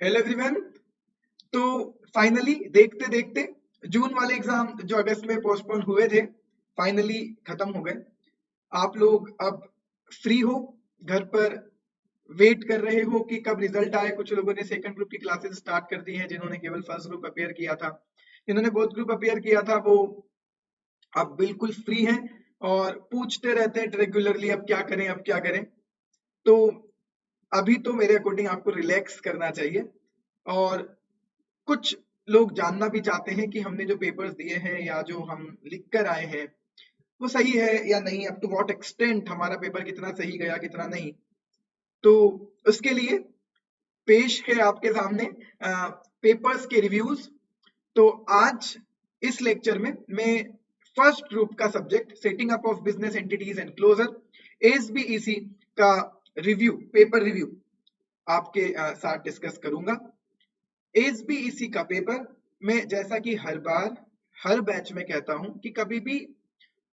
Hello everyone. तो finally देखते देखते जून वाले एग्जाम जो अगस्त में पोस्टपोन हुए थे फाइनली खत्म हो गए। आप लोग अब फ्री हो, घर पर वेट कर रहे हो कि कब रिजल्ट आए। कुछ लोगों ने सेकंड ग्रुप की क्लासेस स्टार्ट कर दी हैं, जिन्होंने केवल फर्स्ट ग्रुप अपेयर किया था, जिन्होंने बोथ ग्रुप अपेयर किया था, वो अब बिल्कुल फ्री हैं और पूछते रहते हैं रेगुलरली अब क्या करें अब क्या करें। तो अभी तो मेरे अकॉर्डिंग आपको रिलैक्स करना चाहिए और कुछ लोग जानना भी चाहते हैं कि हमने जो पेपर्स दिए हैं या जो हम लिख कर आए हैं वो सही है या नहीं, अप टू व्हाट एक्सटेंट हमारा पेपर कितना सही गया कितना नहीं। तो उसके लिए पेश है आपके सामने पेपर्स के रिव्यूज। तो आज इस लेक्चर में मैं फर्स्ट ग्रुप का subject setting up of business entities and closure SBEC का रिव्यू, पेपर रिव्यू आपके साथ डिस्कस करूंगा। एसबीईसी का पेपर में जैसा कि हर बार हर बैच में कहता हूं कि कभी भी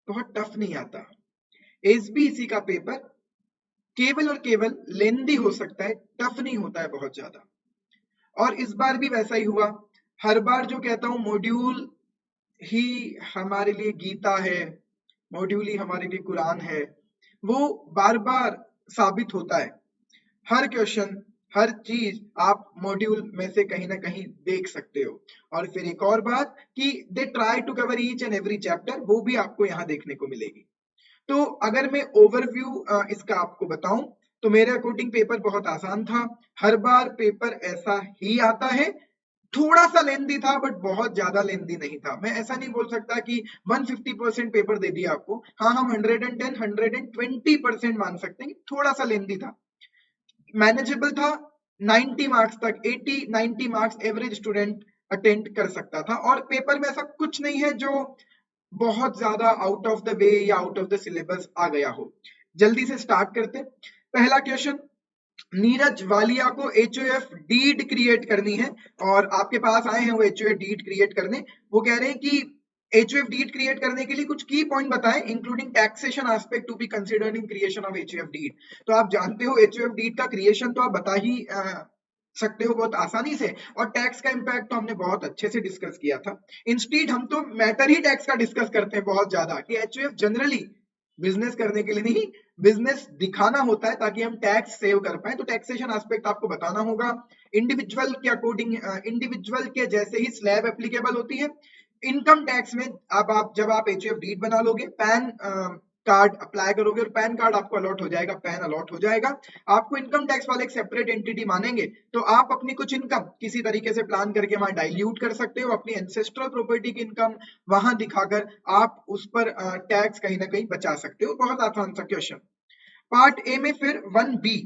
बहुत टफ नहीं आता। एसबीईसी का पेपर केवल और केवल लेंदी हो सकता है, टफ नहीं होता है बहुत ज्यादा। और इस बार भी वैसा ही हुआ। हर बार जो कहता हूं मॉड्यूल ही हमारे लिए गीता है, मॉड्यूल ही हमारे लिए कुरान है, वो बार बार साबित होता है। हर क्वेश्चन हर चीज आप मॉड्यूल में से कहीं ना कहीं देख सकते हो। और फिर एक और बात कि they try to cover each and every chapter, वो भी आपको यहाँ देखने को मिलेगी। तो अगर मैं ओवरव्यू इसका आपको बताऊं तो मेरे अकॉर्डिंग पेपर बहुत आसान था। हर बार पेपर ऐसा ही आता है, थोड़ा सा लेंदी था बट बहुत ज्यादा लेंदी नहीं था। मैं ऐसा नहीं बोल सकता कि 150% पेपर दे दिया आपको। हाँ, हम 110 120% मान सकते हैं कि थोड़ा सा लेंदी था, मैनेजेबल था। 90 मार्क्स तक, 80 90 मार्क्स एवरेज स्टूडेंट अटेंड कर सकता था। और पेपर में ऐसा कुछ नहीं है जो बहुत ज्यादा आउट ऑफ द वे या आउट ऑफ द सिलेबस आ गया हो। जल्दी से स्टार्ट करते। पहला क्वेश्चन, नीरज वालिया को एचओएफ डीड क्रिएट करनी है और आपके पास आए हैं वो एचओएफ डीड क्रिएट करने। वो कह रहे हैं कि एचओएफ डीड क्रिएट करने के लिए कुछ की पॉइंट बताएं including taxation aspect to be considered in creation of HOF deed. तो आप जानते हो एचओएफ डीड का क्रिएशन तो आप बता ही सकते हो बहुत आसानी से, और टैक्स का इंपैक्ट तो हमने बहुत अच्छे से डिस्कस किया था। इंस्टीड हम तो मैटर ही टैक्स का डिस्कस करते हैं बहुत ज्यादा कि एचओएफ जनरली बिजनेस करने के लिए नहीं, बिजनेस दिखाना होता है ताकि हम टैक्स सेव कर पाए। तो टैक्सेशन एस्पेक्ट आपको बताना होगा। इंडिविजुअल के अकॉर्डिंग, इंडिविजुअल के जैसे ही स्लैब एप्लीकेबल होती है। इनकम टैक्स में अब आप जब आप एचओएफ डीड बना लोगे, पैन कार्ड अप्लाई करोगे और पैन कार्ड आपको अलॉट हो जाएगा, पैन अलॉट हो जाएगा, आपको इनकम टैक्स वाले एक सेपरेट एंटिटी मानेंगे। तो आप अपनी कुछ इनकम किसी तरीके से प्लान करके वहां डाइल्यूट कर सकते हो, अपनी एंसेस्ट्रल प्रॉपर्टी की इनकम वहां दिखाकर आप उस पर टैक्स कहीं ना कहीं बचा सकते हो। बहुत आसान सा क्वेश्चन। पार्ट ए में फिर 1B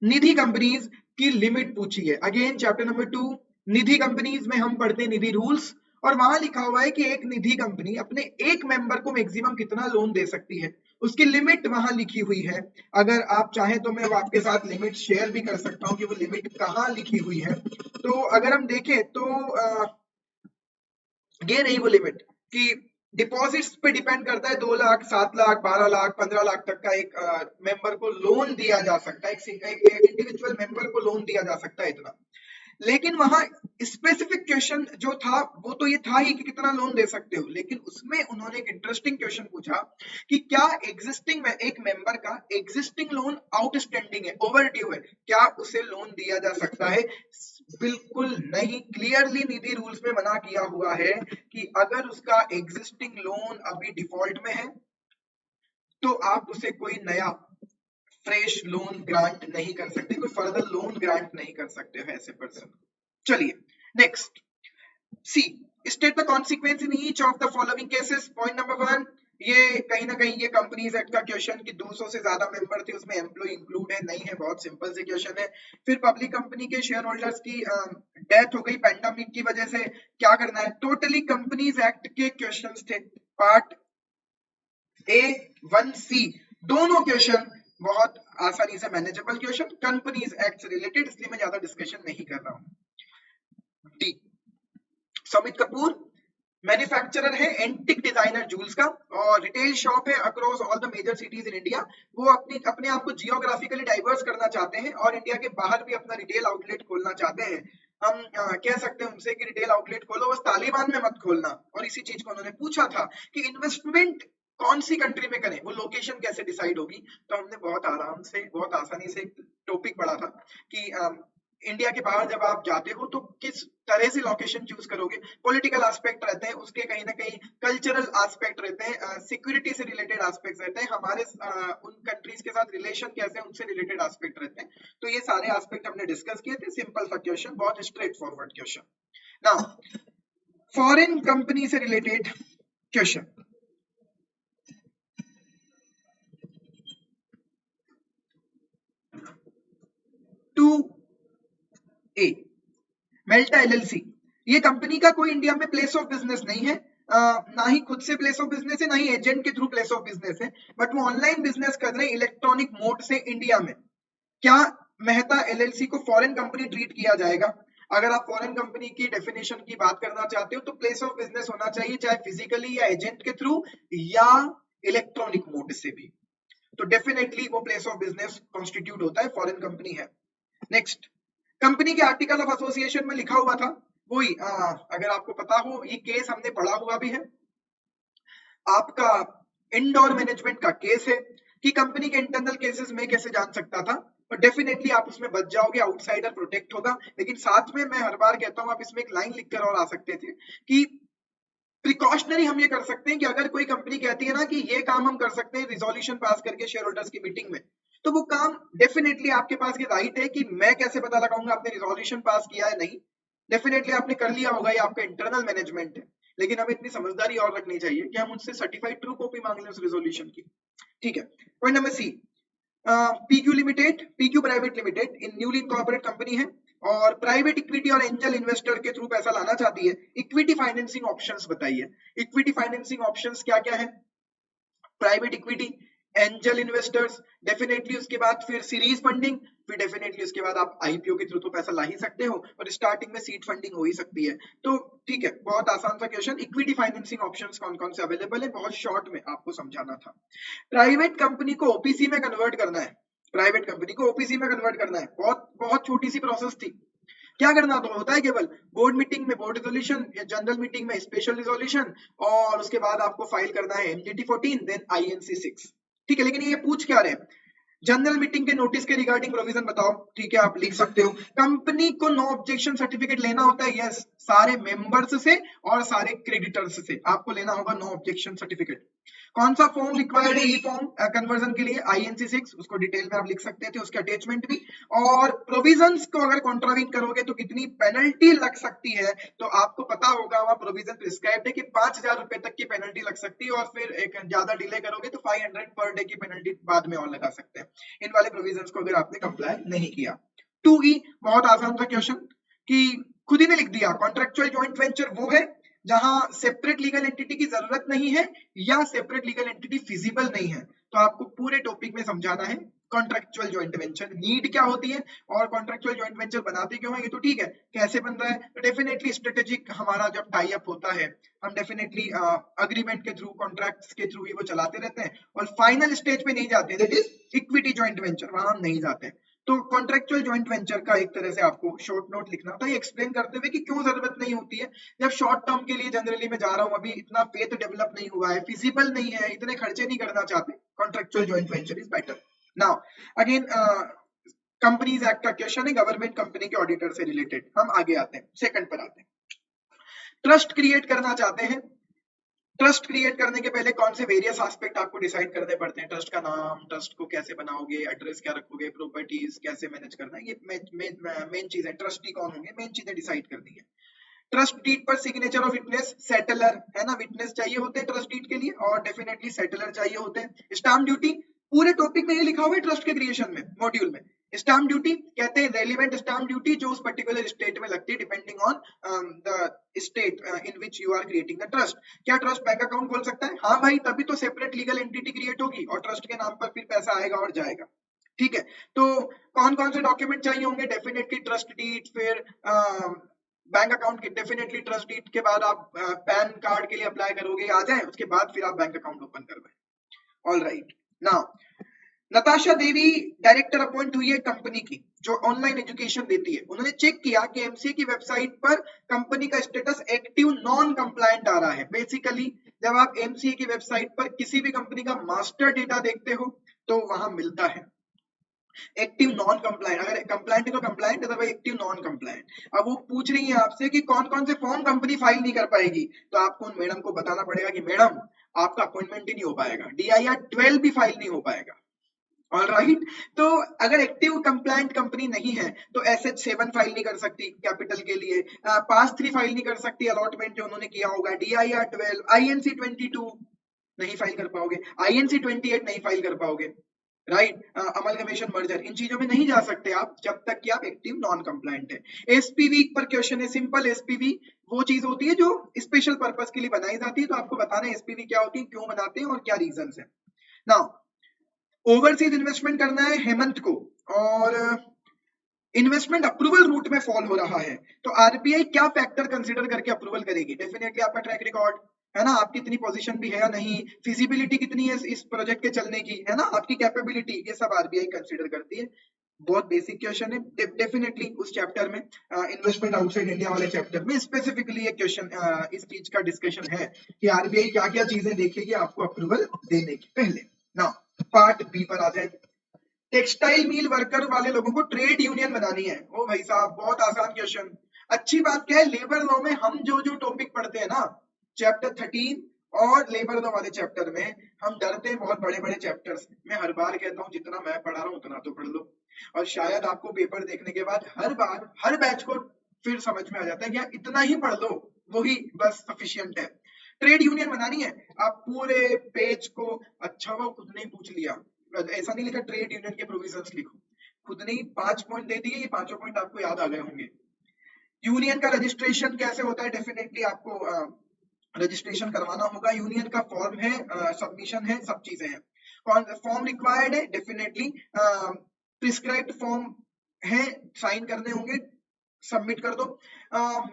निधि कंपनीज की लिमिट पूछी है। अगेन चैप्टर नंबर 2 निधि कंपनीज में हम पढ़ते हैं निधि रूल्स, और वहां लिखा हुआ है कि एक निधि कंपनी अपने एक मेंबर को मैक्सिमम कितना लोन दे सकती है, उसकी लिमिट वहां लिखी हुई है। अगर आप चाहें तो मैं आपके साथ लिमिट शेयर भी कर सकता हूं कि वो लिमिट कहाँ लिखी हुई है। तो अगर हम देखें तो ये रही वो लिमिट कि डिपॉजिट्स पे डिपेंड करता है। 2 लाख, 7 लाख, 12 लाख, 15 लाख तक का एक मेंबर को लोन दिया जा सकता है, एक इंडिविजुअल मेंबर को लोन दिया जा सकता है इतना। लेकिन वहां स्पेसिफिक क्वेश्चन जो था वो तो ये था ही कि कितना लोन दे सकते हो, लेकिन उसमें उन्होंने एक इंटरेस्टिंग क्वेश्चन पूछा कि क्या एग्जिस्टिंग में एक मेंबर का एग्जिस्टिंग लोन आउटस्टैंडिंग है, ओवरड्यू है, क्या उसे लोन दिया जा सकता है? बिल्कुल नहीं। क्लियरली निधि रूल्स में मना किया हुआ है कि अगर उसका एग्जिस्टिंग लोन अभी डिफॉल्ट में है तो आप उसे कोई नया फ्रेश लोन ग्रांट नहीं कर सकते, कोई फर्दर लोन ग्रांट नहीं कर सकते हो ऐसे पर्सन। चलिए next, C state the consequence in each of the following cases. Point number 1, ये कहीं ना कहीं ये कंपनीज एक्ट का क्वेश्चन कि 200 से ज्यादा मेंबर थे उसमें एम्प्लॉय इंक्लूड है नहीं है, बहुत सिंपल से क्वेश्चन है। फिर पब्लिक कंपनी के शेयर होल्डर्स की डेथ हो गई पैंडेमिक की वजह से, क्या करना है? टोटली कंपनीज एक्ट के क्वेश्चंस थे। पार्ट ए 1C दोनों क्वेश्चन बहुत आसानी से मैनेजेबल क्वेश्चन, कंपनीज एक्ट से रिलेटेड, इसलिए मैं ज्यादा डिस्कशन नहीं कर रहा हूं। डी, समित कपूर मैन्युफैक्चरर है एंटिक डिजाइनर जूल्स का और रिटेल शॉप है across all the major cities in India. वो अपने आप को जियोग्राफिकली डाइवर्स करना चाहते हैं और इंडिया के बाहर भी अपना रिटेल आउटलेट खोलना चाहते हैं। हम कह सकते हैं उनसे कि रिटेल आउटलेट खोलो, बस तालिबान में मत खोलना। और इसी चीज को उन्होंने पूछा था कि इन्वेस्टमेंट कौन सी कंट्री में करें, वो लोकेशन कैसे डिसाइड होगी। तो हमने बहुत आराम से, बहुत आसानी से एक टॉपिक पढ़ा था कि इंडिया के बाहर जब आप जाते हो तो किस तरह से लोकेशन चूज करोगे। पॉलिटिकल एस्पेक्ट रहते हैं उसके, कहीं ना कहीं कल्चरल एस्पेक्ट रहते हैं, सिक्योरिटी से रिलेटेड एस्पेक्ट रहते हैं, हमारे उन कंट्रीज के साथ रिलेशन कैसे हैं उनसे रिलेटेड एस्पेक्ट रहते हैं। तो ये सारे एस्पेक्ट हमने डिस्कस किए थे। सिंपल सा क्वेश्चन, बहुत straightforward question. Now foreign company से related question, to a Melta LLC, ये कंपनी का कोई इंडिया में प्लेस ऑफ बिजनेस नहीं है, ना ही खुद से प्लेस ऑफ बिजनेस है, ना ही एजेंट के थ्रू प्लेस ऑफ बिजनेस है, बट वो ऑनलाइन बिजनेस कर रहे हैं इलेक्ट्रॉनिक मोड से इंडिया में। क्या मेहता एलएलसी को फॉरेन कंपनी ट्रीट किया जाएगा? अगर आप फॉरेन कंपनी की डेफिनेशन की बात करना चाहते हो तो प्लेस ऑफ बिजनेस होना चाहिए, चाहे फिजिकली या एजेंट के थ्रू या इलेक्ट्रॉनिक मोड से भी। तो डेफिनेटली वो प्लेस ऑफ बिजनेस कॉन्स्टिट्यूट होता है, फॉरेन कंपनी है। नेक्स्ट, कंपनी के आर्टिकल ऑफ एसोसिएशन में लिखा हुआ था वही, अगर आपको पता हो, ये केस हमने पढ़ा हुआ भी है, आपका इंडोर मैनेजमेंट का केस है कि कंपनी के इंटरनल केसेस में कैसे जान सकता था, और डेफिनेटली आप उसमें बच जाओगे, आउटसाइडर प्रोटेक्ट होगा। लेकिन साथ में मैं हर बार कहता हूं, आप इसमें एक लाइन लिखकर और आ सकते थे कि प्रिकॉशनरी हम ये कर सकते हैं कि अगर कोई कंपनी कहती है ना कि ये काम हम कर सकते हैं रिजोल्यूशन पास करके शेयर होल्डर्स की मीटिंग में, तो वो काम डेफिनेटली आपके पास ये राइट है कि मैं कैसे पता लगाऊंगा आपने रिजोल्यूशन पास किया है, नहीं, डेफिनेटली आपने कर लिया होगा, ये आपका इंटरनल मैनेजमेंट है। लेकिन हमें इतनी समझदारी और रखनी चाहिए कि हम उनसे सर्टिफाइड ट्रू कॉपी मांग लें उस रिजोल्यूशन की। ठीक है, point number C, PQ limited, PQ private limited in newly incorporate company है और प्राइवेट इक्विटी और एंजल इन्वेस्टर के थ्रू पैसा लाना चाहती है। इक्विटी फाइनेंसिंग ऑप्शंस बताइए, इक्विटी फाइनेंसिंग ऑप्शंस क्या क्या है? Private equity, angel investors, definitely उसके बाद फिर सीरीज फंडिंग, फिर डेफिनेटली उसके बाद आप आईपीओ के थ्रू तो पैसा ला ही सकते हो, और स्टार्टिंग में सीड फंडिंग हो ही सकती है। तो ठीक है, बहुत आसान सा क्वेश्चन, इक्विटी फाइनेंसिंग ऑप्शंस कौन कौन से अवेलेबल है, बहुत शॉर्ट में आपको समझाना था। प्राइवेट कंपनी को ओपीसी में कन्वर्ट करना है, प्राइवेट कंपनी को ओपीसी में कन्वर्ट करना है, बहुत बहुत छोटी सी प्रोसेस थी। क्या करना तो होता है, केवल बोर्ड मीटिंग में बोर्ड रिजोल्यूशन या जनरल मीटिंग में स्पेशल रिजोल्यूशन, और उसके बाद आपको फाइल करना है एमजीटी 14 देन आईएनसी 6। ठीक है, लेकिन ये पूछ क्या रहे हैं, जनरल मीटिंग के नोटिस के रिगार्डिंग प्रोविजन बताओ। ठीक है, आप लिख सकते हो कंपनी को नो ऑब्जेक्शन सर्टिफिकेट लेना होता है, यस, सारे मेंबर्स से और सारे क्रेडिटर्स से आपको लेना होगा नो ऑब्जेक्शन सर्टिफिकेट। कौन सा फॉर्म रिक्वायर्ड है ई फॉर्म कन्वर्जन के लिए? आईएनसी 6, उसको डिटेल में आप लिख सकते थे, उसके अटैचमेंट भी। और प्रोविजंस को अगर कॉन्ट्रावीन करोगे तो कितनी पेनल्टी लग सकती है, तो आपको पता होगा वहां प्रोविजन प्रिस्क्राइब्ड है कि 5,000 रुपए तक की पेनल्टी लग सकती है, और फिर एक ज्यादा डिले करोगे तो 500 पर डे की पेनल्टी बाद में और लगा सकते हैं, इन वाले प्रोविजंस को अगर आपने कंप्लाई नहीं किया। 2E, बहुत आसान था क्वेश्चन कि खुद ही ने लिख दिया, कॉन्ट्रेक्चुअल जॉइंट वेंचर वो है जहां सेपरेट लीगल एंटिटी की जरूरत नहीं है या सेपरेट लीगल एंटिटी फिजिबल नहीं है। तो आपको पूरे टॉपिक में समझाना है कॉन्ट्रेक्चुअल जॉइंट वेंचर नीड क्या होती है और कॉन्ट्रेक्चुअल जॉइंट वेंचर बनाते क्यों है, ये तो ठीक है, कैसे बन रहा है, तो डेफिनेटली स्ट्रेटेजिक हमारा जब टाई अप होता है हम डेफिनेटली अग्रीमेंट के थ्रू, कॉन्ट्रैक्ट्स के थ्रू ही वो चलाते रहते हैं, और फाइनल स्टेज पे नहीं जाते, that is equity joint venture, वहां हम नहीं जाते। तो कॉन्ट्रेक्चुअल जॉइंट वेंचर का एक तरह से आपको शॉर्ट नोट लिखना था, ये एक्सप्लेन करते हुए कि क्यों जरूरत नहीं होती है। जब शॉर्ट टर्म के लिए जनरली मैं जा रहा हूं, अभी इतना फेथ डेवलप नहीं हुआ है, फिजिबल नहीं है, इतने खर्चे नहीं करना चाहते, contractual joint venture is better. Now again companies act का क्वेश्चन है गवर्नमेंट कंपनी के ऑडिटर से रिलेटेड, हम आगे आते हैं, सेकंड पर आते हैं। ट्रस्ट क्रिएट करना चाहते हैं, ट्रस्ट क्रिएट करने के पहले कौन से वेरियस एस्पेक्ट आपको डिसाइड करने पड़ते हैं, ट्रस्ट का नाम, ट्रस्ट को कैसे बनाओगे, एड्रेस क्या रखोगे, प्रॉपर्टीज कैसे मैनेज करना है, ये मेन चीज है, ट्रस्टी कौन होंगे, मेन चीजें डिसाइड करनी है। ट्रस्ट डीड पर सिग्नेचर ऑफ विटनेस, सेटलर है ना, विटनेस चाहिए होते हैं ट्रस्ट डीड के लिए, और डेफिनेटली सेटलर चाहिए होते हैं। स्टाम्प ड्यूटी, पूरे टॉपिक में ये लिखा हुआ है ट्रस्ट के क्रिएशन में, मॉड्यूल में। स्टाम्प ड्यूटी कहते हैं रेलिवेंट स्टाम्प ड्यूटी जो उस पर्टिकुलर स्टेट में लगती है, depending on the state in which you are creating the trust. क्या ट्रस्ट बैंक अकाउंट खोल सकता है? हाँ भाई, तभी तो सेपरेट लीगल एंटिटी क्रिएट होगी और ट्रस्ट के नाम पर फिर पैसा आएगा और जाएगा। ठीक है, तो कौन कौन से डॉक्यूमेंट चाहिए होंगे? डेफिनेटली ट्रस्ट डीड, फिर बैंक अकाउंट की, डेफिनेटली ट्रस्ट डीड के बाद आप पैन कार्ड के लिए अप्लाई करोगे, आ जाए उसके बाद फिर आप बैंक अकाउंट ओपन करवाएं। ऑल राइट, नाउ नताशा देवी डायरेक्टर अपॉइंट हुई है कंपनी की जो ऑनलाइन एजुकेशन देती है। उन्होंने चेक किया कि एमसीए की वेबसाइट पर कंपनी का स्टेटस एक्टिव नॉन कंप्लायंट आ रहा है। बेसिकली जब आप एमसीए की वेबसाइट पर किसी भी कंपनी का मास्टर डेटा देखते हो तो वहां मिलता है एक्टिव नॉन कंप्लायंट। अगर कंप्लायंट है तो compliant, otherwise active non compliant. अब वो पूछ रही है आपसे कि कौन कौन से फॉर्म कंपनी फाइल नहीं कर पाएगी, तो आपको उन मैडम को बताना पड़ेगा कि मैडम आपका अपॉइंटमेंट ही नहीं हो पाएगा, DIR 12 भी फाइल नहीं हो पाएगा। ऑल राइट, तो अगर एक्टिव कंप्लायंट कंपनी नहीं है तो SH7 फाइल नहीं कर सकती कैपिटल के लिए, पास 3 फाइल नहीं कर सकती अलॉटमेंट जो उन्होंने किया होगा, DIR 12, INC 22 नहीं फाइल कर पाओगे, INC 28 नहीं फाइल कर पाओगे, राइट। अमलगमेशन मर्जर, इन चीजों में नहीं जा सकते आप जब तक कि आप एक्टिव नॉन कंप्लायंट है। एसपीवी पर क्वेश्चन है, सिंपल एसपीवी वो चीज होती है जो स्पेशल पर्पस के लिए बनाई जाती है, तो आपको बताना है एसपीवी क्या होती है, क्यों बनाते हैं और क्या रीजन है। नाउ ओवरसीज इन्वेस्टमेंट करना है हेमंत को, और इन्वेस्टमेंट अप्रूवल रूट में फॉल हो रहा है, तो आरबीआई क्या फैक्टर कंसीडर करके अप्रूवल करेगी? डेफिनेटली आपका ट्रैक रिकॉर्ड है ना, आपकी इतनी पोजीशन भी है या नहीं, फिजिबिलिटी कितनी है इस प्रोजेक्ट के चलने की, है ना, आपकी कैपेबिलिटी, ये सब आरबीआई कंसीडर करती है। बहुत बेसिक क्वेश्चन है, डेफिनेटली उस चैप्टर में इन्वेस्टमेंट आउटसाइड इंडिया वाले चैप्टर में स्पेसिफिकली ये क्वेश्चन इस चीज का डिस्कशन है कि आरबीआई क्या क्या चीजें देखेगी आपको अप्रूवल देने के पहले। ना पार्ट बी पर आ जाए, टेक्सटाइल मिल वर्कर वाले लोगों को ट्रेड यूनियन बनानी है। ओ भाई साहब बहुत आसान क्वेश्चन। अच्छी बात क्या है, लेबर लॉ में हम जो जो टॉपिक पढ़ते हैं ना, चैप्टर 13 और लेबर लॉ वाले चैप्टर में, हम डरते हैं बहुत बड़े बड़े चैप्टर्स। मैं हर बार कहता हूँ जितना मैं पढ़ा रहा हूँ उतना तो पढ़ लो, और शायद आपको पेपर देखने के बाद हर बार हर बैच को फिर समझ में आ जाता है कि यार इतना ही पढ़ लो, वही बस सफिशियंट है। ट्रेड यूनियन बनानी है, आप पूरे पेज को, अच्छा वो खुद ने पूछ लिया, ऐसा नहीं लिखा ट्रेड यूनियन के प्रोविजंस लिखो, खुद ने 5 पॉइंट दे दिए, ये 5 पॉइंट आपको याद आ गए होंगे। यूनियन का रजिस्ट्रेशन कैसे होता है, डेफिनेटली आपको रजिस्ट्रेशन करवाना होगा। यूनियन का फॉर्म है, सबमिशन है, सब चीजें हैं। फॉर्म रिक्वायर्ड है, डेफिनेटली प्रिस्क्राइब्ड फॉर्म है, साइन करने होंगे, सबमिट कर दो।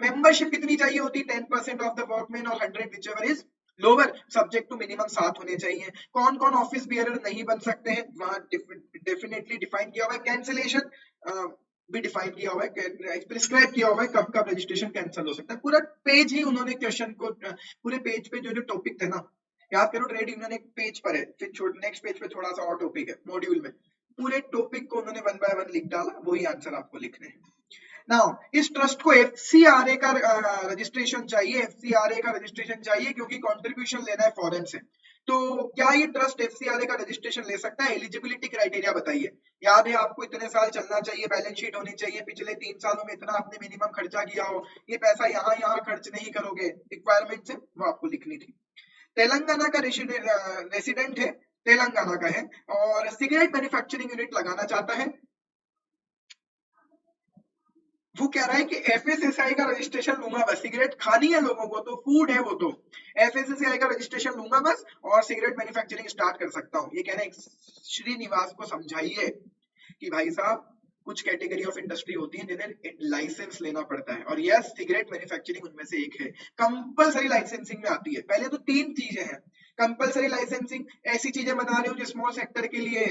मेंबरशिप कितनी चाहिए होती है? 10% ऑफ द वर्कमैन और 100 whichever is lower, subject to minimum 7 होने चाहिए। कौन कौन ऑफिस बियरर नहीं बन सकते हैं, वहां डेफिनेटली डिफाइन किया हुआ है। कैंसिलेशन भी डिफाइन किया हुआ है, प्रिस्क्राइब किया हुआ है कब कब रजिस्ट्रेशन कैंसिल हो सकता है। पूरा पेज ही उन्होंने क्वेश्चन को, पूरे पेज पे जो जो टॉपिक थे ना, याद करो ट्रेड यूनियन एक पेज पर है, फिर नेक्स्ट पेज पे थोड़ा सा और टॉपिक है मॉड्यूल में, पूरे टॉपिक को उन्होंने 1 बाय 1 लिख डाला, वही आंसर आपको लिखने हैं। नाउ इस ट्रस्ट को एफसीआरए का रजिस्ट्रेशन चाहिए, एफसीआरए का रजिस्ट्रेशन चाहिए क्योंकि कंट्रीब्यूशन लेना है फॉरेन से। तो क्या ये ट्रस्ट एफसीआरए का रजिस्ट्रेशन ले सकता है? एलिजिबिलिटी क्राइटेरिया बताइए। याद है आपको, इतने साल चलना चाहिए, बैलेंस शीट होनी चाहिए, पिछले 3 सालों में इतना आपने मिनिमम खर्चा किया हो, ये पैसा यहाँ यहाँ खर्च नहीं करोगे, रिक्वायरमेंट है वो आपको लिखनी थी। तेलंगाना का रेसिडेंट है, तेलंगाना का है, और सिगरेट मैन्युफैक्चरिंग यूनिट लगाना चाहता है। वो कह रहा है कि एफएसएसआई का रजिस्ट्रेशन लूंगा बस, सिगरेट खानी है लोगों को तो, फूड है वो तो, एफएसएसआई का रजिस्ट्रेशन लूंगा बस और सिगरेट मैन्युफैक्चरिंग स्टार्ट कर सकता हूँ। ये कह रहे हैं श्रीनिवास को समझाइए कि भाई साहब कुछ कैटेगरी ऑफ इंडस्ट्री होती है जिन्हें लाइसेंस लेना पड़ता है, और यस सिगरेट मैन्युफैक्चरिंग उनमें से एक है, कंपलसरी लाइसेंसिंग में आती है। पहले तो 3 चीजें हैं, कंपलसरी लाइसेंसिंग ऐसी चीजें बना रहे हो जो स्मॉल सेक्टर के लिए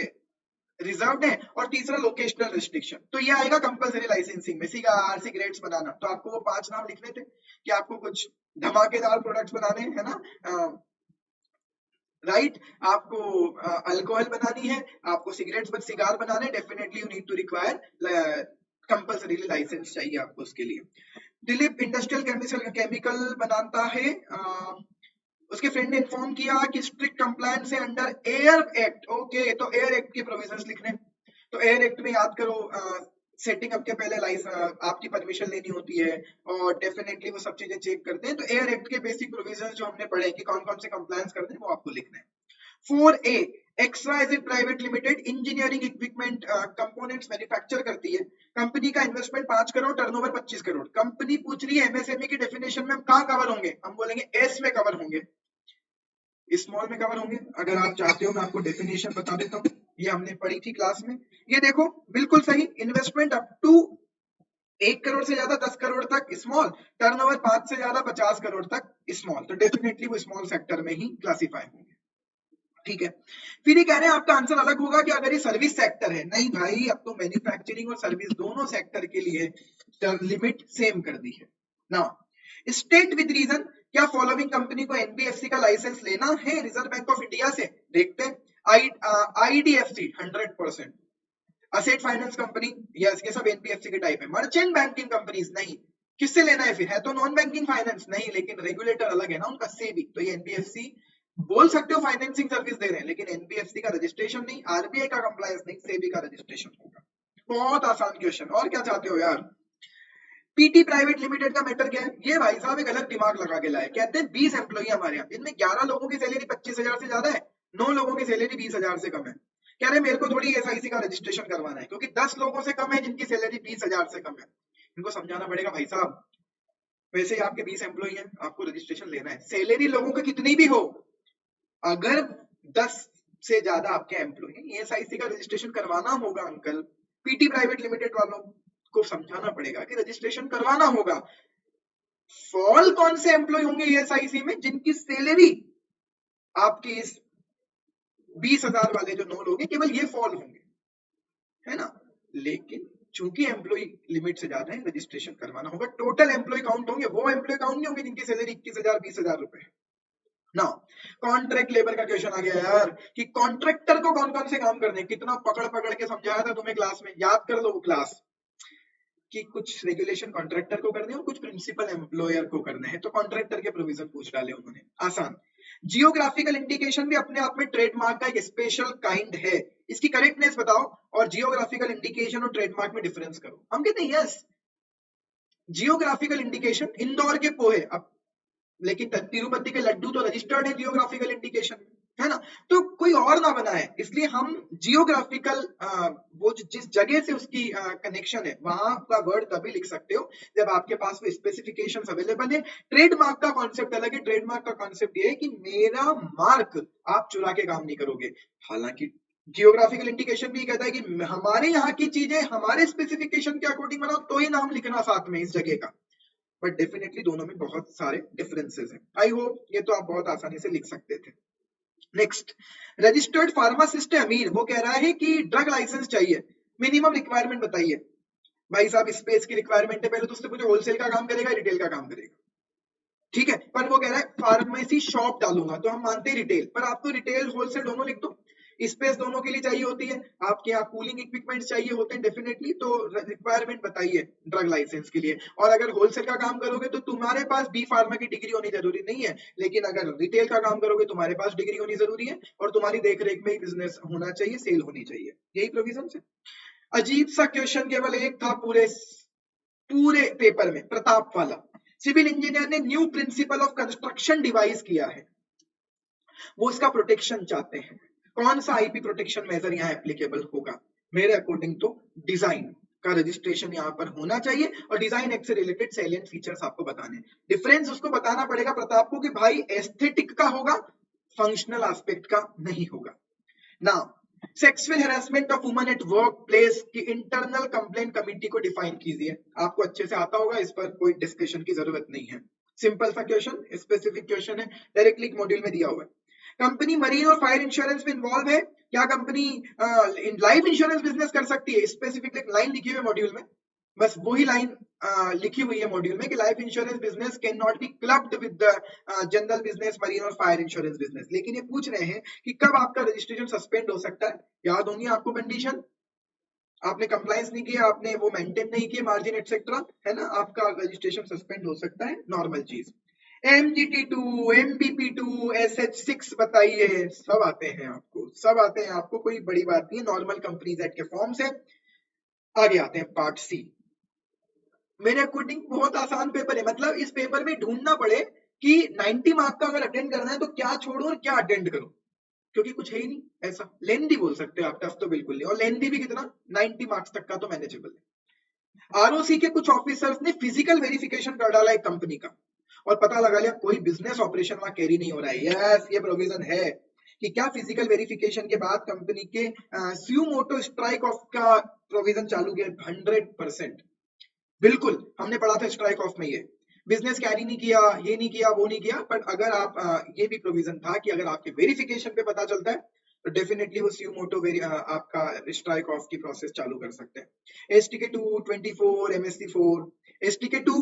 रिजर्व्ड है, और तीसरा लोकेशनल रिस्ट्रिक्शन, तो ये आएगा कंपलसरी लाइसेंसिंग में, सिगार सिगरेट्स बनाना। तो आपको वो 5 नाम लिखने थे कि आपको कुछ धमाकेदार प्रोडक्ट्स बनाने हैं, है ना, राइट, आपको अल्कोहल बनानी है, आपको सिगरेट्स सिगार बनाने, definitely you need to require compulsory licence चाहिए आपको उसके लिए। दिलीप इंडस्ट्रियल केमिकल बनाता है, उसके फ्रेंड ने इन्फॉर्म किया कि स्ट्रिक्ट कंप्लायंस है अंडर एयर एक्ट। ओके, तो एयर एक्ट के प्रोविजंस लिखने, तो एयर एक्ट में याद करो सेटिंग अप के पहले आपकी परमिशन लेनी होती है, और डेफिनेटली वो सब चीजें चेक करते हैं। तो एयर एक्ट के बेसिक प्रोविजंस जो हमने पढ़े कि कौन कौन से कंप्लायंस करते हैं वो आपको लिखना है। 4A XYZ private limited engineering equipment components manufacture करती है, कंपनी का investment 5 crore, turnover 25 crore. Company पूछ रही है एमएसएमई की डेफिनेशन में हम कहाँ कवर होंगे, हम बोलेंगे एस में कवर होंगे, स्मॉल में कवर होंगे। अगर आप चाहते हो मैं आपको डेफिनेशन बता देता हूँ, ये हमने पढ़ी थी क्लास में, ये देखो बिल्कुल सही, इन्वेस्टमेंट अप टू 1 करोड़ से ज्यादा 10 करोड़ तक स्मॉल, टर्नओवर 5 से ज्यादा 50 करोड़ तक स्मॉल, तो डेफिनेटली वो स्मॉल सेक्टर में ही क्लासिफाई होंगे। ठीक है। फिर ये कह रहे हैं आपका आंसर अलग होगा कि अगर ये सर्विस सेक्टर है। नहीं भाई, अब तो मैन्युफैक्चरिंग और सर्विस दोनों सेक्टर के लिए लिमिट सेम कर दी है ना। स्टेट विद रीजन, क्या फॉलोइंग कंपनी को एनबीएफसी का लाइसेंस लेना है रिजर्व बैंक ऑफ इंडिया से? देखते हैं। IDFC 100%, asset finance company, yes ये सब एनबीएफसी के टाइप है। मर्चेंट बैंकिंग कंपनीज नहीं, किससे लेना है फिर? है तो नॉन बैंकिंग फाइनेंस नहीं, लेकिन रेगुलेटर अलग है ना उनका, सेबी। तो ये एनबीएफसी बोल सकते हो फाइनेंसिंग सर्विस दे रहे हैं, लेकिन एनबीएफसी का रजिस्ट्रेशन नहीं, आरबीआई का कंप्लायंस नहीं, सेबी का रजिस्ट्रेशन होगा। बहुत आसान क्वेश्चन, और क्या चाहते हो यार। पीटी प्राइवेट लिमिटेड का मैटर क्या है? ये भाई साहब एक अलग दिमाग लगा के लाए। कहते हैं 20 एम्प्लॉई हमारे यहाँ, जिनमें 11 लोगों की सैलरी 25,000 से ज्यादा है, 9 लोगों की सैलरी 20,000 से कम है। कह रहे मेरे को थोड़ी एसआईसी का रजिस्ट्रेशन करवाना है, क्योंकि 10 लोगों से कम है जिनकी सैलरी 20,000 से कम है। इनको समझाना पड़ेगा भाई साहब, वैसे ही आपके 20 एम्प्लॉई हैं, आपको रजिस्ट्रेशन लेना है, सैलरी लोगों की कितनी भी हो, अगर 10 से ज्यादा आपके एम्प्लॉय हैं, एसआईसी का रजिस्ट्रेशन करवाना होगा अंकल। पीटी प्राइवेट लिमिटेड वालों को समझाना पड़ेगा कि रजिस्ट्रेशन करवाना होगा। फॉल कौन से एम्प्लॉय होंगे एसआईसी में? जिनकी सैलरी आपकी इस 20,000 वाले जो 9 लोग हैं, केवल ये फॉल होंगे, है ना। लेकिन चूंकि एम्प्लॉय लिमिट से ज्यादा है, रजिस्ट्रेशन करवाना होगा। टोटल एम्प्लॉय काउंट होंगे, वो एम्प्लॉय काउंट नहीं होंगे जिनकी सैलरी 21,000 20,000 रुपए है ना। कॉन्ट्रैक्ट लेबर का क्वेश्चन आ गया यार, कि कॉन्ट्रैक्टर को कौन कौन से काम करने, कितना पकड़ पकड़ के समझाया था तुम्हें क्लास में, याद कर लो वो क्लास, कि कुछ रेगुलेशन कॉन्ट्रैक्टर को करने हैं और कुछ प्रिंसिपल एम्प्लॉयर को करने हैं। तो कॉन्ट्रैक्टर के प्रोविजन पूछ डाले उन्होंने, आसान। जियोग्राफिकल इंडिकेशन भी अपने आप में ट्रेडमार्क का एक स्पेशल काइंड है, इसकी करेक्टनेस बताओ और जियोग्राफिकल इंडिकेशन और ट्रेडमार्क में डिफरेंस करो। हम कहते हैं यस, जियोग्राफिकल इंडिकेशन इंदौर के पोहे, अब लेकिन तिरुपति के लड्डू तो रजिस्टर्ड है जियोग्राफिकल इंडिकेशन, है ना। तो कोई और ना बनाए, इसलिए हम जियोग्राफिकल वो जिस जगह से उसकी कनेक्शन है वहां का वर्ड तभी लिख सकते हो जब आपके पास वो स्पेसिफिकेशंस अवेलेबल है। ट्रेडमार्क का कॉन्सेप्ट अलग है। ट्रेडमार्क का कॉन्सेप्ट ये है कि मेरा मार्क आप चुरा के काम नहीं करोगे। हालांकि जियोग्राफिकल इंडिकेशन भी कहता है कि हमारे यहाँ की चीजें हमारे स्पेसिफिकेशन के अकॉर्डिंग बनाओ, तो ही नाम लिखना साथ में इस जगह का। बट डेफिनेटली दोनों में बहुत सारे डिफरेंसेस हैं। आई होप ये तो आप बहुत आसानी से लिख सकते थे। नेक्स्ट, रजिस्टर्ड फार्मासिस्ट है अमीर, वो कह रहा है कि ड्रग लाइसेंस चाहिए, मिनिमम रिक्वायरमेंट बताइए। भाई साहब स्पेस की रिक्वायरमेंट है, पहले तो उससे पूछो होलसेल का काम करेगा रिटेल का काम करेगा, ठीक है। पर वो कह रहा है फार्मेसी शॉप डालूंगा, तो हम मानते हैं रिटेल, पर आप तो रिटेल होलसेल दोनों लिख दो। स्पेस दोनों के लिए चाहिए होती है, आपके यहाँ कूलिंग इक्विपमेंट चाहिए होते हैं डेफिनेटली, तो रिक्वायरमेंट बताइए ड्रग लाइसेंस के लिए। और अगर होलसेल का काम करोगे तो तुम्हारे पास बी फार्मा की डिग्री होनी जरूरी नहीं है, लेकिन अगर रिटेल का काम करोगे तुम्हारे पास डिग्री होनी जरूरी है और तुम्हारी देखरेख में बिजनेस होना चाहिए, सेल होनी चाहिए, यही प्रोविजन है। अजीब सा क्वेश्चन केवल एक था पूरे पेपर में, प्रताप वाला। सिविल इंजीनियर ने new principle of construction device किया है, वो इसका प्रोटेक्शन चाहते हैं। कौन सा आईपी प्रोटेक्शन मेजर यहाँ एप्लीकेबल होगा? मेरे अकॉर्डिंग तो डिजाइन का रजिस्ट्रेशन यहाँ पर होना चाहिए और डिजाइन एक्ट से रिलेटेड सैलिएंट फीचर्स आपको बताने। डिफरेंस उसको बताना पड़ेगा प्रताप को कि भाई एस्थेटिक का होगा, फंक्शनल एस्पेक्ट का नहीं होगा ना। Sexual harassment of women at work place की इंटरनल कंप्लेंट कमिटी को डिफाइन कीजिए। आपको अच्छे से आता होगा, इस पर कोई डिस्कशन की जरूरत नहीं है। सिंपल सा क्वेश्चन, स्पेसिफिक क्वेश्चन है, डायरेक्टली मॉड्यूल में दिया हुआ है। कंपनी मरीन और फायर इंश्योरेंस में इन्वॉल्व है, क्या कंपनी लाइफ इंश्योरेंस बिजनेस कर सकती है? स्पेसिफिक एक लाइन लिखी हुई है मॉड्यूल में, बस वही लाइन लिखी हुई है मॉड्यूल में कि life insurance business can not be clubbed with the general business marine और फायर इंश्योरेंस बिजनेस। लेकिन ये पूछ रहे हैं कि कब आपका रजिस्ट्रेशन सस्पेंड हो सकता है। याद होंगी आपको कंडीशन, आपने कंप्लायंस नहीं किया, आपने वो मेंटेन नहीं किया मार्जिन एटसेट्रा, है ना, आपका रजिस्ट्रेशन सस्पेंड हो सकता है, नॉर्मल चीज। MGT2, MBP2, SH6 बताइए, सब आते हैं आपको, सब आते हैं आपको, कोई बड़ी बात नहीं है, नॉर्मल कंपनीज एक्ट के फॉर्म्स है। आगे आते हैं पार्ट सी। मेरे अकॉर्डिंग बहुत आसान पेपर है, मतलब इस पेपर में ढूंढना पड़े कि 90 मार्क का अगर अटेंड करना है तो क्या छोड़ो और क्या अटेंड करो, क्योंकि कुछ है ही नहीं ऐसा। लेंदी बोल सकते हो आप, टफ तो बिल्कुल नहीं, और लेंदी भी कितना, 90 मार्क्स तक का तो मैनेजेबल है। आरओसी के कुछ ऑफिसर्स ने फिजिकल वेरिफिकेशन कर डाला एक कंपनी का और पता लगा लिया कोई बिजनेस ऑपरेशन वहां कैरी नहीं हो रहा है। यस, ये प्रोविजन है कि क्या फिजिकल वेरिफिकेशन के बाद कंपनी के स्यूमोटो स्ट्राइक ऑफ का प्रोविजन चालू किया 100%। बिल्कुल, हमने पढ़ा था स्ट्राइक ऑफ में ये बिजनेस कैरी नहीं किया, ये नहीं किया, वो नहीं किया, बट अगर आप ये भी प्रोविजन था कि अगर आपके वेरिफिकेशन पे पता चलता है तो डेफिनेटली वो स्यू मोटो आपका स्ट्राइक ऑफ की प्रोसेस चालू कर सकते हैं। STK2 24 MSC4 STK2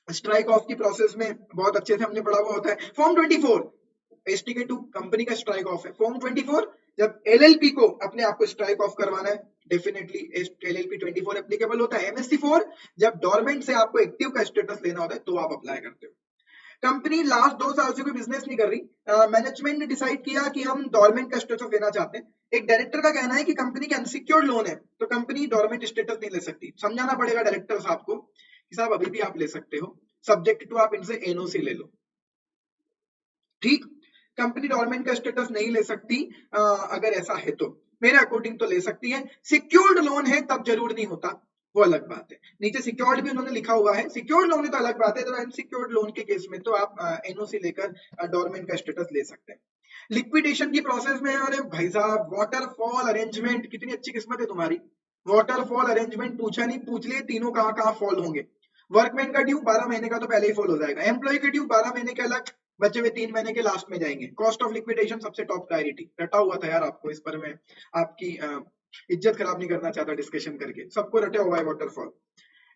strike off की प्रोसेस में बहुत अच्छे से हमने पढ़ा हुआ होता है। फॉर्म 24 STK2 कंपनी का स्ट्राइक ऑफ है। फॉर्म 24 जब LLP को अपने आप को स्ट्राइक ऑफ करवाना है डेफिनेटली LLP 24 एप्लीकेबल होता है। MSC4 जब डोरमेंट से आपको एक्टिव का स्टेटस लेना होता है तो आप अप्लाई करते हो। कंपनी लास्ट 2 साल से कोई बिजनेस नहीं कर रही, मैनेजमेंट ने डिसाइड किया कि हम डोरमेंट का स्टेटस लेना चाहते हैं। एक डायरेक्टर का कहना है कि कंपनी का अनसिक्योर्ड लोन है तो कंपनी डोरमेंट स्टेटस नहीं ले सकती। समझाना पड़ेगा डायरेक्टर साहब को कि साहब अभी भी आप ले सकते हो, सब्जेक्ट टू आप इनसे एनओसी ले लो। ठीक, कंपनी डोरमेंट का स्टेटस नहीं ले सकती, अगर ऐसा है तो मेरे अकॉर्डिंग तो ले सकती है। सिक्योर्ड लोन है तब जरूर नहीं होता, वो अलग बात है। नीचे सिक्योर्ड भी उन्होंने लिखा हुआ है, सिक्योर्ड लोन है तो अलग बात है। तो अनसिक्योर्ड लोन के केस में तो आप एनओसी लेकर डोरमेंट का स्टेटस ले सकते हैं। लिक्विडेशन की प्रोसेस में, अरे भाई साहब वाटरफॉल अरेंजमेंट, कितनी अच्छी किस्मत है तुम्हारी। वाटरफॉल अरेंजमेंट पूछा नहीं, पूछ लिए तीनों कहाँ कहाँ फॉल होंगे। वर्कमैन का ड्यू 12 महीने का तो पहले ही फॉल हो जाएगा। एम्प्लॉय के ड्यू 12 महीने के अलग, बचे हुए 3 महीने के लास्ट में जाएंगे। कॉस्ट ऑफ लिक्विडेशन सबसे टॉप प्रायोरिटी रटा हुआ था यार आपको, इस पर मैं आपकी इज्जत खराब नहीं करना चाहता डिस्कशन करके, सबको रटे हुआ है waterfall.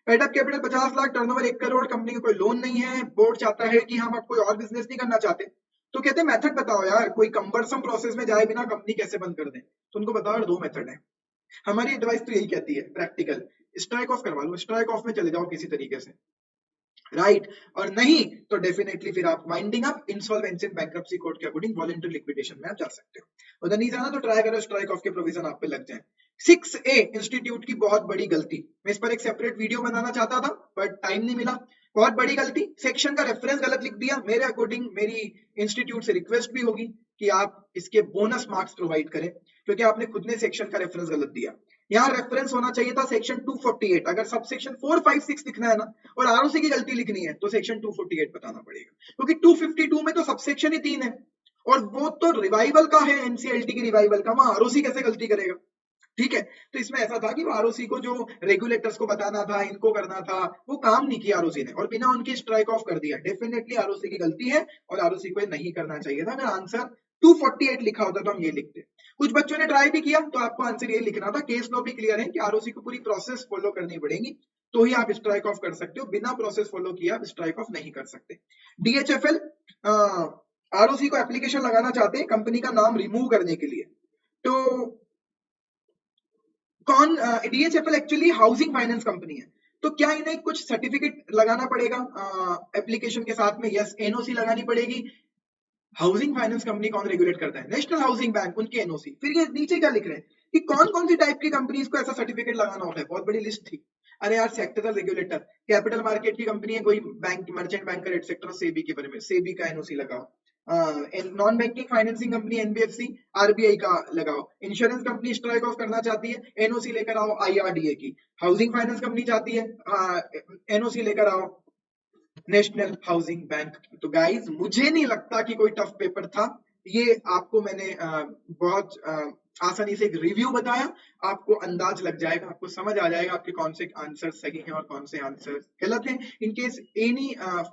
Paid up capital 50 lakh, turnover 1 crore, company का कोई लोन नहीं है। बोर्ड चाहता है कि हम अब कोई और बिजनेस नहीं करना चाहते, तो कहते हैं मेथड बताओ यार, कोई कंबरसम प्रोसेस में जाए बिना कंपनी कैसे बंद कर दें। तो उनको बताओ 2 मेथड है। हमारी एडवाइस तो यही कहती है प्रैक्टिकल, स्ट्राइक ऑफ करवा लो, स्ट्राइक ऑफ में चले जाओ किसी तरीके से, राइट और नहीं तो डेफिनेटली फिर आप winding up insolvency bankruptcy code के अकॉर्डिंग वॉलंटरी लिक्विडेशन में आप जा सकते हो। उधर नहीं जाना तो ट्राई करो स्ट्राइक ऑफ के प्रोविजन आप पे लग जाए। 6A इंस्टीट्यूट की बहुत बड़ी गलती, मैं इस पर एक सेपरेट वीडियो बनाना चाहता था बट टाइम नहीं मिला। बहुत बड़ी गलती, सेक्शन का रेफरेंस गलत लिख दिया। मेरे अकॉर्डिंग मेरी इंस्टीट्यूट से रिक्वेस्ट भी होगी कि आप इसके बोनस मार्क्स प्रोवाइड करें, क्योंकि आपने खुद ने सेक्शन का रेफरेंस गलत दिया। यहाँ रेफरेंस होना चाहिए था सेक्शन 248। अगर सब सेक्शन 4, 5, 6 लिखना है ना और आरओसी की गलती लिखनी है तो सेक्शन 248 बताना पड़ेगा, क्योंकि 252 में तो सब सेक्शन ही 3 है और वो तो रिवाइवल का है, एनसीएलटी की रिवाइवल का, वहां आरओसी कैसे गलती करेगा। ठीक है, तो इसमें ऐसा था कि वो आरओसी को जो रेगुलेटर्स को बताना था, इनको करना था, वो काम नहीं किया आरओसी ने और बिना उनकी स्ट्राइक ऑफ कर दिया। डेफिनेटली आरओसी की गलती है और आरओसी को नहीं करना चाहिए था। अगर आंसर 248 लिखा होता तो हम ये लिखते। कुछ बच्चों ने ट्राई भी किया तो आपको आंसर ये लिखना था। केस लॉ भी क्लियर है कि आरओसी को पूरी प्रोसेस फॉलो करनी पड़ेगी तो ही आप स्ट्राइक ऑफ कर सकते हो, बिना प्रोसेस फॉलो किया आप स्ट्राइक ऑफ नहीं कर सकते। DHFL आरओसी को एप्लीकेशन लगाना चाहते हैं कंपनी का नाम रिमूव करने के लिए, तो कौन, DHFL actually housing finance company है, तो क्या इन्हें कुछ सर्टिफिकेट लगाना पड़ेगा एप्लीकेशन के साथ में? यस, एनओसी लगानी पड़ेगी। हाउसिंग फाइनेंस कंपनी कौन रेगुलेट करता है? नेशनल हाउसिंग बैंक, उनकी एनओसी। फिर ये नीचे क्या लिख रहे हैं कि कौन कौन सी टाइप की कंपनीज को ऐसा सर्टिफिकेट लगाना होता है, बहुत बड़ी लिस्ट थी। अरे यार, सेक्टरल रेगुलेटर, कैपिटल मार्केट की कंपनी है कोई, bank, merchant banker etcetera, SEBI के बारे में, सेबी का एनओसी लगाओ। Non banking financing company NBFC, RBI का लगाओ। इंश्योरेंस कंपनी स्ट्राइक ऑफ करना चाहती है, एनओसी लेकर आओ आईआरडीए की। हाउसिंग फाइनेंस कंपनी चाहती है, एनओसी लेकर आओ नेशनल हाउसिंग बैंक। तो गाइज मुझे नहीं लगता कि कोई टफ पेपर था, ये आपको मैंने बहुत आसानी से एक रिव्यू बताया, आपको अंदाज लग जाएगा, आपको समझ आ जाएगा आपके कौन से आंसर सही हैं और कौन से आंसर गलत हैं। In case any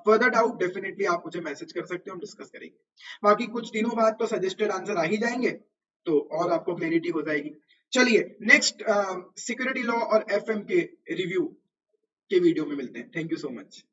further doubt definitely आप मुझे मैसेज कर सकते हो, हम डिस्कस करेंगे। बाकी कुछ दिनों बाद तो सजेस्टेड आंसर आ ही जाएंगे तो और आपको क्लैरिटी हो जाएगी। चलिए नेक्स्ट सिक्योरिटी लॉ और एफएम के रिव्यू के वीडियो में मिलते हैं। Thank you so much.